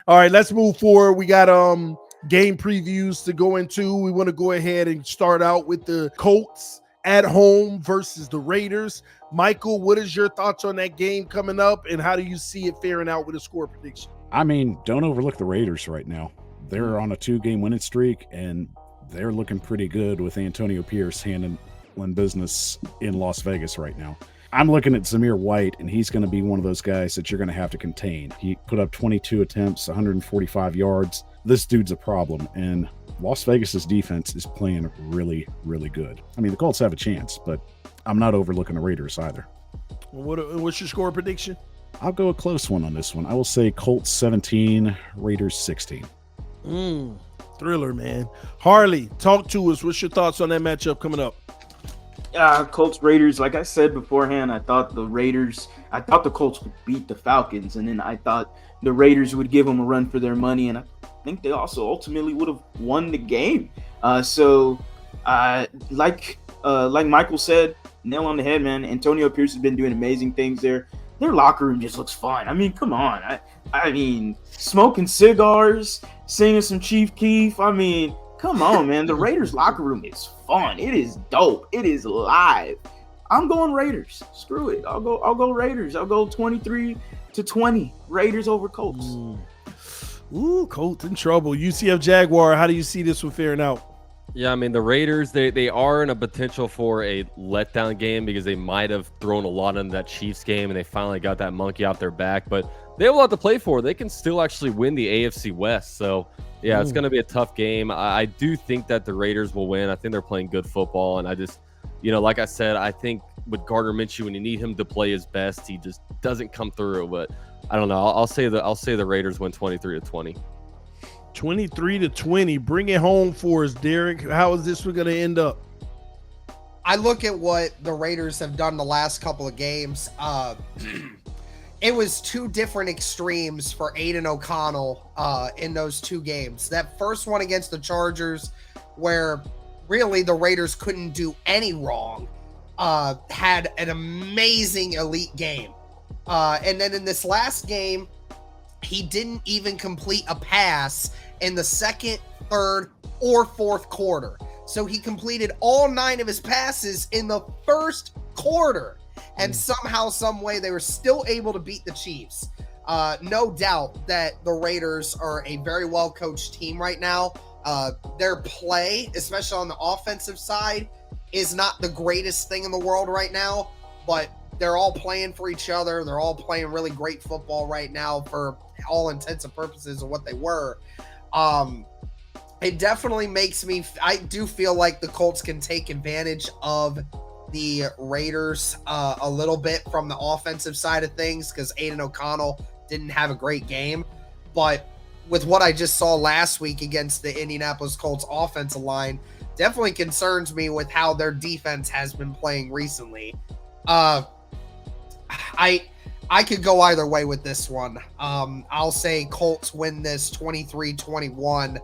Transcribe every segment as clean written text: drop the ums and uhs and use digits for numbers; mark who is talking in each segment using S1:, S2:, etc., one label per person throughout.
S1: All right, let's move forward. We got game previews to go into. We want to go ahead and start out with the Colts at home versus the Raiders. Michael, what is your thoughts on that game coming up, and how do you see it faring out with a score prediction?
S2: I mean, don't overlook the Raiders right now. They're on a 2-game winning streak, and they're looking pretty good with Antonio Pierce handling business in Las Vegas right now. I'm looking at Zamir White, and he's going to be one of those guys that you're going to have to contain. He put up 22 attempts, 145 yards. This dude's a problem, and Las Vegas's defense is playing really, really good. I mean, the Colts have a chance, but I'm not overlooking the Raiders either.
S1: What's your score prediction?
S2: I'll go a close one on this one. I will say Colts 17, Raiders 16.
S1: Thriller, man. Harley, talk to us. What's your thoughts on that matchup coming up?
S3: Colts Raiders. Like I said beforehand, I thought the Colts would beat the Falcons, and then I thought the Raiders would give them a run for their money, and I think they also ultimately would have won the game. Like Michael said, nail on the head, man. Antonio Pierce has been doing amazing things there. Their locker room just looks fun. I mean, come on. I mean, smoking cigars, singing some Chief Keef. I mean, come on, man. The Raiders locker room is fun. It is dope. It is live. I'm going Raiders. Screw it. I'll go Raiders. I'll go 23-20. Raiders over Colts.
S1: Ooh, Colts in trouble. UCF Jaguar, how do you see this one faring out?
S4: Yeah, I mean, the Raiders, they are in a potential for a letdown game because they might have thrown a lot into that Chiefs game and they finally got that monkey off their back. But they have a lot to play for. They can still actually win the AFC West. So, yeah, it's going to be a tough game. I do think that the Raiders will win. I think they're playing good football. And I just, like I said, I think with Gardner Minshew, when you need him to play his best, he just doesn't come through. But I don't know. I'll say the Raiders win 23-20.
S1: 23-20. Bring it home for us, Derek. How is this one going to end up?
S5: I look at what the Raiders have done the last couple of games. It was two different extremes for Aiden O'Connell in those two games. That first one against the Chargers, where really the Raiders couldn't do any wrong, had an amazing elite game. And then in this last game, he didn't even complete a pass in the second, third, or fourth quarter. So he completed all 9 of his passes in the first quarter. And somehow, some way, they were still able to beat the Chiefs. No doubt that the Raiders are a very well-coached team right now. Their play, especially on the offensive side, is not the greatest thing in the world right now. But they're all playing for each other. They're all playing really great football right now for all intents and purposes of what they were. It definitely makes me, I do feel like the Colts can take advantage of the Raiders a little bit from the offensive side of things because Aiden O'Connell didn't have a great game. But with what I just saw last week against the Indianapolis Colts offensive line, definitely concerns me with how their defense has been playing recently. I could go either way with this one. I'll say Colts win this 23-21,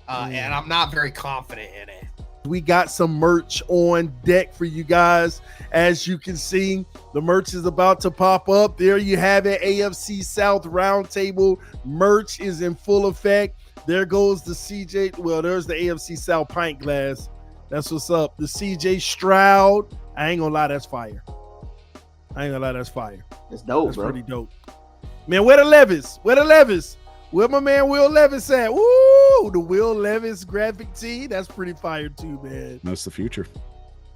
S5: and I'm not very confident in it.
S1: We got some merch on deck for you guys. As you can see, the merch is about to pop up. There you have it. AFC South Roundtable merch is in full effect. There goes the CJ. Well, there's the AFC South pint glass. That's what's up. The CJ Stroud. I ain't gonna lie, that's fire. That's fire.
S3: It's dope,
S1: That's
S3: bro.
S1: pretty dope. Man, where the Levis? Where my man Will Levis at? Woo! The Will Levis graphic tee. That's pretty fire too, man.
S2: That's the future.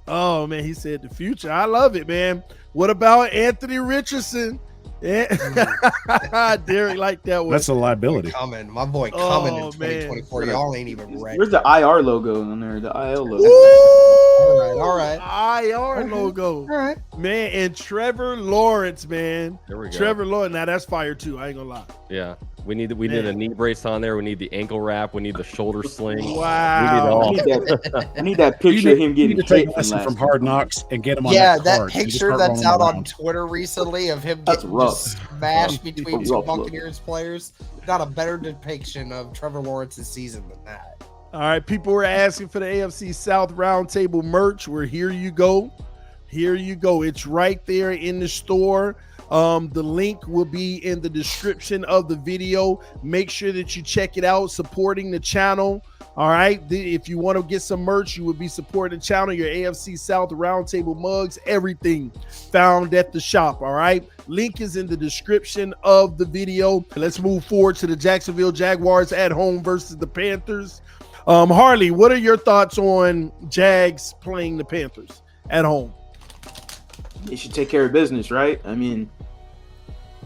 S1: Oh, man, he said the future. I love it, man. What about Anthony Richardson? Yeah. Derek liked that one.
S2: That's a liability.
S5: My boy coming in
S1: man.
S5: 2024. Y'all ain't even ready.
S3: Where's the IR logo on there? The IL logo.
S5: All right.
S1: IR logo.
S5: All right.
S1: Man, and Trevor Lawrence, man.
S4: There we go.
S1: Trevor Lawrence. Now, that's fire, too. I ain't going to lie.
S4: Yeah. We need a knee brace on there. We need the ankle wrap. We need the shoulder sling.
S1: Wow.
S4: We need it all.
S3: I need that picture of him getting
S2: to take
S3: hit
S2: a lesson
S3: last
S2: from
S3: night.
S2: Hard Knocks and get him on
S5: Yeah,
S2: that
S5: that
S2: card.
S5: picture that's out on Twitter recently of him
S3: That's
S5: getting
S3: rough.
S5: just smashed between
S3: Rough
S5: two
S3: look.
S5: Buccaneers players. Got a better depiction of Trevor Lawrence's season than that.
S1: All right, people were asking for the AFC South Roundtable merch. Here you go. Here you go. It's right there in the store. The link will be in the description of the video. Make sure that you check it out, supporting the channel. All right. If you want to get some merch, you would be supporting the channel, your AFC South Roundtable mugs, everything found at the shop. All right. Link is in the description of the video. Let's move forward to the Jacksonville Jaguars at home versus the Panthers. Harley, what are your thoughts on Jags playing the Panthers at home?
S3: They should take care of business, right? I mean,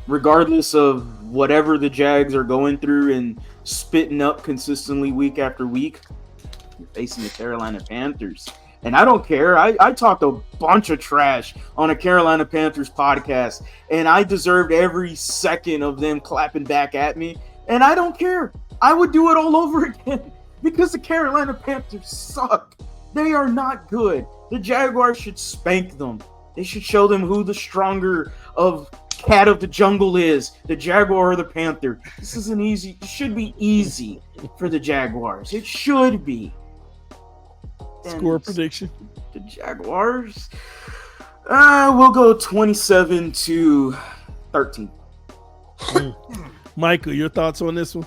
S3: regardless of whatever the Jags are going through and spitting up consistently week after week, you're facing the Carolina Panthers. And I don't care. I talked a bunch of trash on a Carolina Panthers podcast, and I deserved every second of them clapping back at me. And I don't care. I would do it all over again because the Carolina Panthers suck. They are not good. The Jaguars should spank them. They should show them who the stronger of cat of the jungle is, the Jaguar or the Panther. This isn't easy. It should be easy for the Jaguars. It should be.
S1: Score prediction.
S3: The Jaguars. We'll go 27-13.
S1: Michael, your thoughts on this one?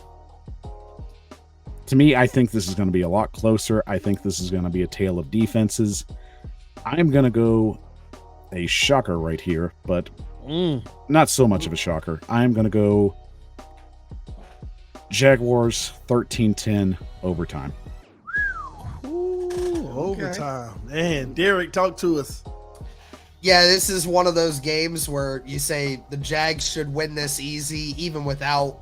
S2: To me, I think this is going to be a lot closer. I think this is going to be a tale of defenses. I'm going to go a shocker right here, but not so much of a shocker. I'm going to go Jaguars 13-10 overtime.
S1: Ooh, overtime. Man, Derek, talk to us.
S5: Yeah, this is one of those games where you say the Jags should win this easy, even without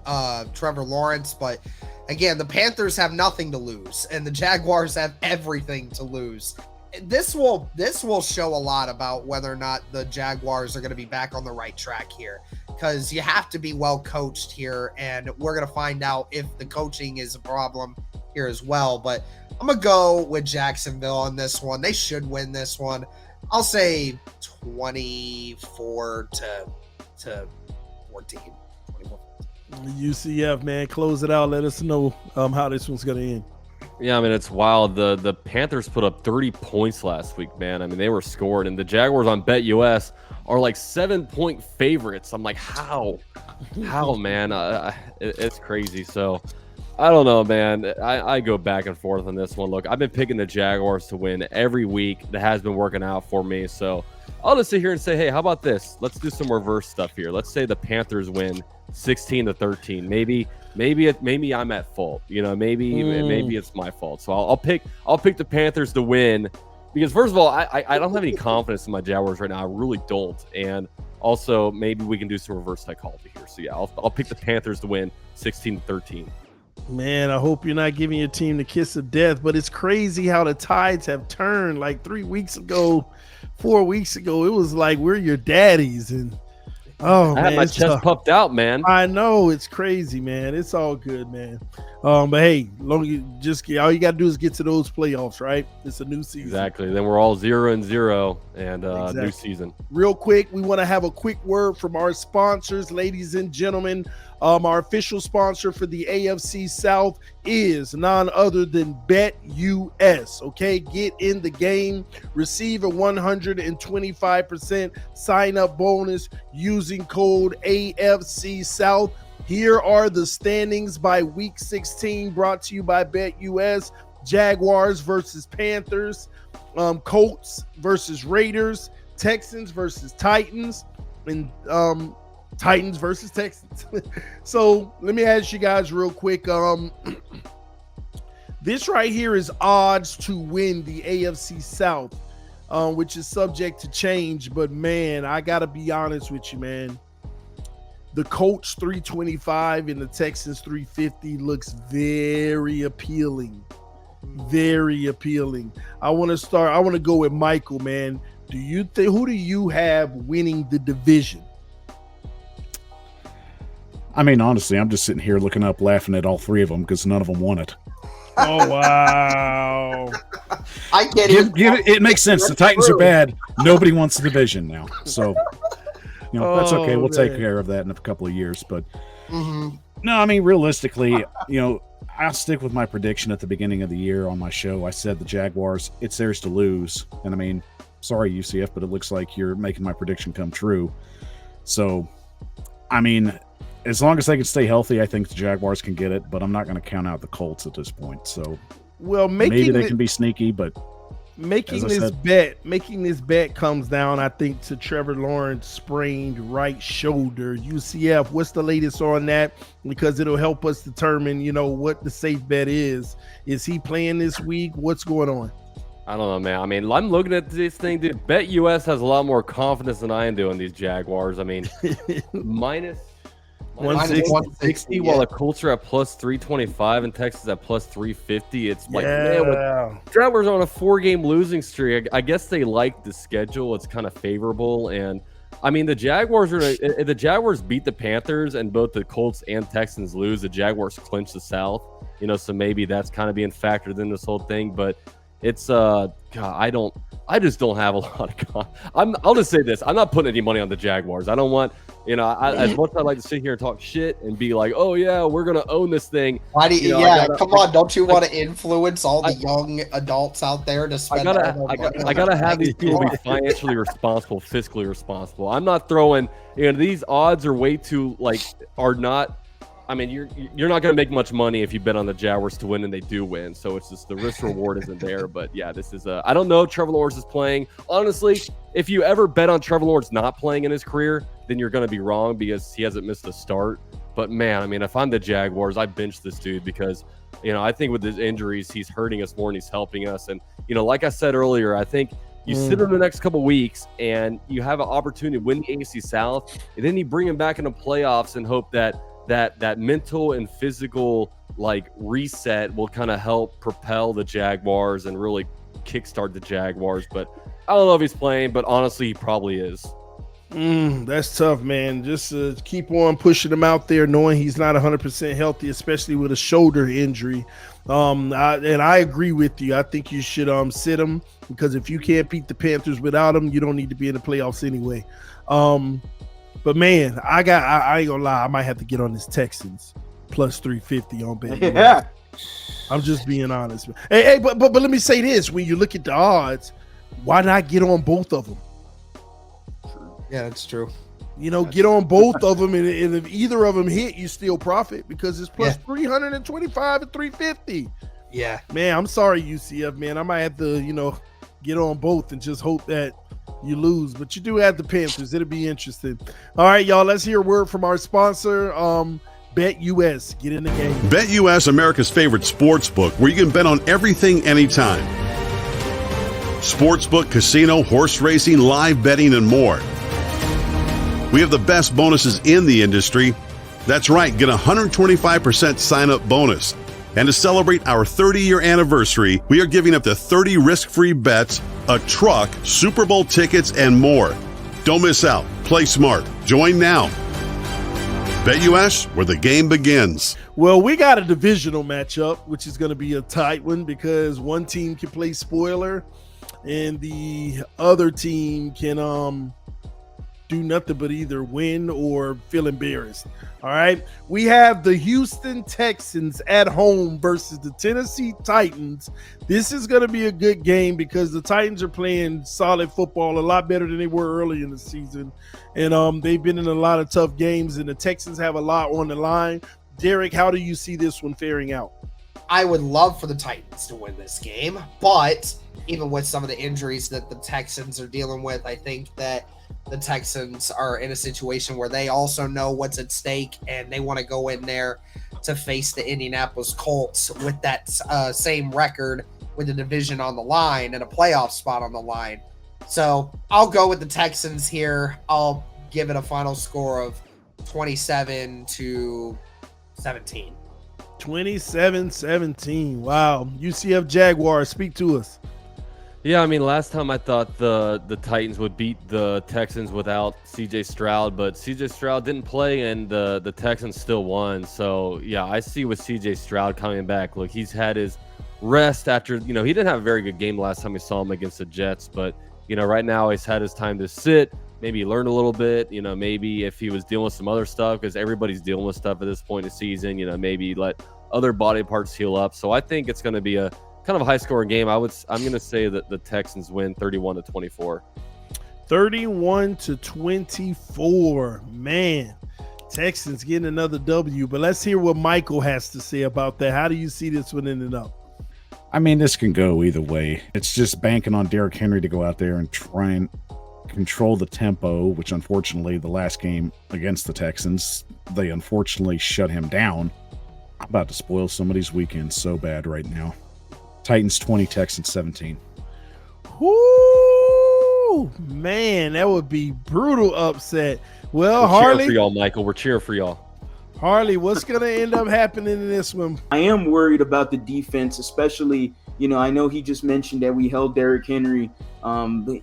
S5: Trevor Lawrence. But again, the Panthers have nothing to lose, and the Jaguars have everything to lose. This will show a lot about whether or not the Jaguars are going to be back on the right track here, because you have to be well coached here, and we're going to find out if the coaching is a problem here as well. But I'm going to go with Jacksonville on this one. They should win this one. I'll say 24 to 14.
S1: UCF, man, close it out. Let us know how this one's going to end.
S4: Yeah, I mean, it's wild. The Panthers put up 30 points last week, man. I mean, they were scored, and the Jaguars on BetUS are like 7-point favorites. I'm like, how, man? It's crazy. So I don't know, man. I go back and forth on this one. Look, I've been picking the Jaguars to win every week. That has been working out for me. So I'll just sit here and say, hey, how about this? Let's do some reverse stuff here. Let's say the Panthers win 16-13. Maybe I'm at fault. You know, maybe it's my fault. So I'll pick the Panthers to win, because first of all, I don't have any confidence in my Jaguars right now. I really don't. And also, maybe we can do some reverse psychology here. So yeah, I'll pick the Panthers to win 16-13.
S1: Man, I hope you're not giving your team the kiss of death, but it's crazy how the tides have turned. Like 4 weeks ago, it was like we're your daddies, and oh,
S4: I had my chest puffed out, man.
S1: I know, it's crazy, man. It's all good, man. But hey, all you got to do is get to those playoffs, right? It's a new season.
S4: Exactly. Then we're all 0-0 and
S1: Exactly.
S4: New season.
S1: Real quick, we want to have a quick word from our sponsors, ladies and gentlemen. Our official sponsor for the AFC South is none other than BetUS. Okay, get in the game, receive a 125% sign-up bonus using code AFC South. Here are the standings by Week 16, brought to you by BetUS. Jaguars versus Panthers, Colts versus Raiders, Texans versus Titans, and Titans versus Texans. So let me ask you guys real quick. This right here is odds to win the AFC South, which is subject to change. But man, I gotta be honest with you, man. The Colts 325 and the Texans 350 looks very appealing. Very appealing. I want to go with Michael, man. Who do you have winning the division?
S2: I mean, honestly, I'm just sitting here looking up, laughing at all three of them because none of them won it.
S1: Oh, wow.
S5: I get it.
S2: It makes sense. The Titans are bad. Nobody wants the division now. So, that's okay. We'll take care of that in a couple of years. But no, I mean, realistically, I'll stick with my prediction at the beginning of the year on my show. I said the Jaguars, it's theirs to lose. And I mean, Sorry, UCF, but it looks like you're making my prediction come true. So, I mean, as long as they can stay healthy, I think the Jaguars can get it, but I'm not going to count out the Colts at this point. So,
S1: well,
S2: maybe they can be sneaky, but
S1: making this bet comes down, I think, to Trevor Lawrence sprained right shoulder. UCF, what's the latest on that? Because it'll help us determine, what the safe bet is. Is he playing this week? What's going on?
S4: I don't know, man. I mean, I'm looking at this thing, dude. BetUS has a lot more confidence than I am doing these Jaguars. I mean, minus 160, while the Colts are at plus 325 and Texas at plus 350. It's like, man, Jaguars are on a 4-game losing streak. I guess they like the schedule. It's kind of favorable. And I mean, the Jaguars beat the Panthers and both the Colts and Texans lose. The Jaguars clinch the South, so maybe that's kind of being factored in this whole thing. But it's God, I just don't have a lot of I'll just say this. I'm not putting any money on the Jaguars. I don't want, as much as I like to sit here and talk shit and be like, oh yeah, we're gonna own this thing.
S5: Why do you? Come on, don't you want to influence all the young adults out there to spend?
S4: I gotta have these people be financially responsible, fiscally responsible. I'm not throwing. These odds are way too are not. I mean, you're not going to make much money if you bet on the Jaguars to win and they do win. So it's just the risk reward isn't there. But yeah, this is I don't know if Trevor Lawrence is playing. Honestly, if you ever bet on Trevor Lawrence not playing in his career, then you're going to be wrong because he hasn't missed a start. But man, I mean, if I'm the Jaguars, I bench this dude because, I think with his injuries, he's hurting us more than he's helping us. And, like I said earlier, I think you sit him the next couple weeks and you have an opportunity to win the AFC South. And then you bring him back into playoffs and hope that mental and physical reset will kind of help propel the Jaguars and really kickstart the Jaguars. But I don't know if he's playing, but honestly, he probably is.
S1: That's tough, man. Just keep on pushing him out there, knowing he's not 100% healthy, especially with a shoulder injury. And I agree with you. I think you should sit him because if you can't beat the Panthers without him, you don't need to be in the playoffs anyway. But man, I ain't gonna lie, I might have to get on this Texans plus 350 on bet.
S3: Yeah.
S1: I'm just being honest. Hey, but let me say this: when you look at the odds, why not get on both of them?
S5: Yeah, that's true.
S1: Get on both of them, and if either of them hit, you still profit because it's plus 325 and 350.
S5: Yeah,
S1: man, I'm sorry, UCF, man. I might have to, get on both and just hope that you lose, but you do have the Panthers. It'll be interesting. All right, y'all, let's hear a word from our sponsor, BetUS. Get in the game.
S6: BetUS, America's favorite sportsbook, where you can bet on everything anytime. Sportsbook, casino, horse racing, live betting, and more. We have the best bonuses in the industry. That's right, get a 125% sign-up bonus. And to celebrate our 30-year anniversary, we are giving up to 30 risk-free bets, a truck, Super Bowl tickets, and more. Don't miss out. Play smart. Join now. BetUS, where the game begins.
S1: Well, we got a divisional matchup, which is going to be a tight one because one team can play spoiler and the other team can do nothing but either win or feel embarrassed. All right. We have the Houston Texans at home versus the Tennessee Titans. This is going to be a good game because the Titans are playing solid football, a lot better than they were early in the season. And they've been in a lot of tough games, and the Texans have a lot on the line. Derek, how do you see this one faring out?
S5: I would love for the Titans to win this game, but even with some of the injuries that the Texans are dealing with, I think that the Texans are in a situation where they also know what's at stake and they want to go in there to face the Indianapolis Colts with that same record with the division on the line and a playoff spot on the line. So I'll go with the Texans here. I'll give it a final score of 27-17.
S1: 27-17. Wow. UCF Jaguars, speak to us.
S4: Yeah, I mean, last time I thought the Titans would beat the Texans without C.J. Stroud, but C.J. Stroud didn't play, and the Texans still won. So, yeah, I see with C.J. Stroud coming back. Look, he's had his rest after, he didn't have a very good game last time we saw him against the Jets, but, right now he's had his time to sit, maybe learn a little bit, maybe if he was dealing with some other stuff, because everybody's dealing with stuff at this point in the season, maybe let other body parts heal up. So I think it's going to be a kind of a high scoring game. I'm going to say that the Texans win 31-24.
S1: 31-24. Man, Texans getting another W. But let's hear what Michael has to say about that. How do you see this one ending up?
S2: I mean, this can go either way. It's just banking on Derrick Henry to go out there and try and control the tempo, which unfortunately the last game against the Texans, they unfortunately shut him down. I'm about to spoil somebody's weekend so bad right now. Titans 20, Texans 17.
S1: Whoo, man, that would be brutal upset. Well,
S4: We're
S1: Harley,
S4: cheering for y'all, Michael. We're cheering for y'all.
S1: Harley, what's going to end up happening in this one?
S3: I am worried about the defense, especially, I know he just mentioned that we held Derrick Henry, but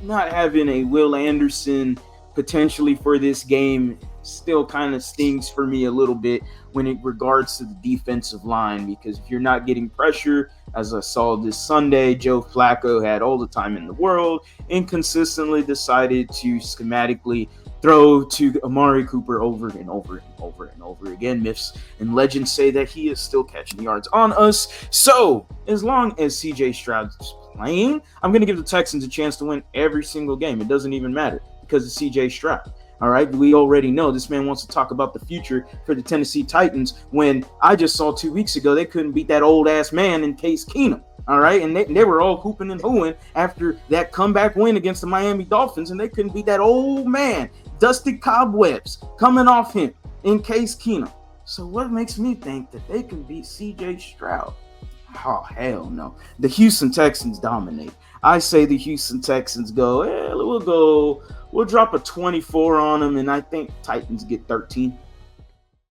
S3: not having a Will Anderson potentially for this game still kind of stings for me a little bit when it regards to the defensive line, because if you're not getting pressure, as I saw this Sunday, Joe Flacco had all the time in the world and consistently decided to schematically throw to Amari Cooper over and over and over and over again. Myths and legends say that he is still catching yards on us. So as long as CJ Stroud's playing, I'm going to give the Texans a chance to win every single game. It doesn't even matter because it's CJ Stroud. All right, we already know this man wants to talk about the future for the Tennessee Titans when I just saw 2 weeks ago they couldn't beat that old-ass man in Case Keenum. All right, and they were all hooping and hooing after that comeback win against the Miami Dolphins, and they couldn't beat that old man, dusty cobwebs coming off him in Case Keenum. So what makes me think that they can beat CJ Stroud? Oh, hell no. The Houston Texans dominate. I say the Houston Texans we'll drop a 24 on them, and I think Titans get 13.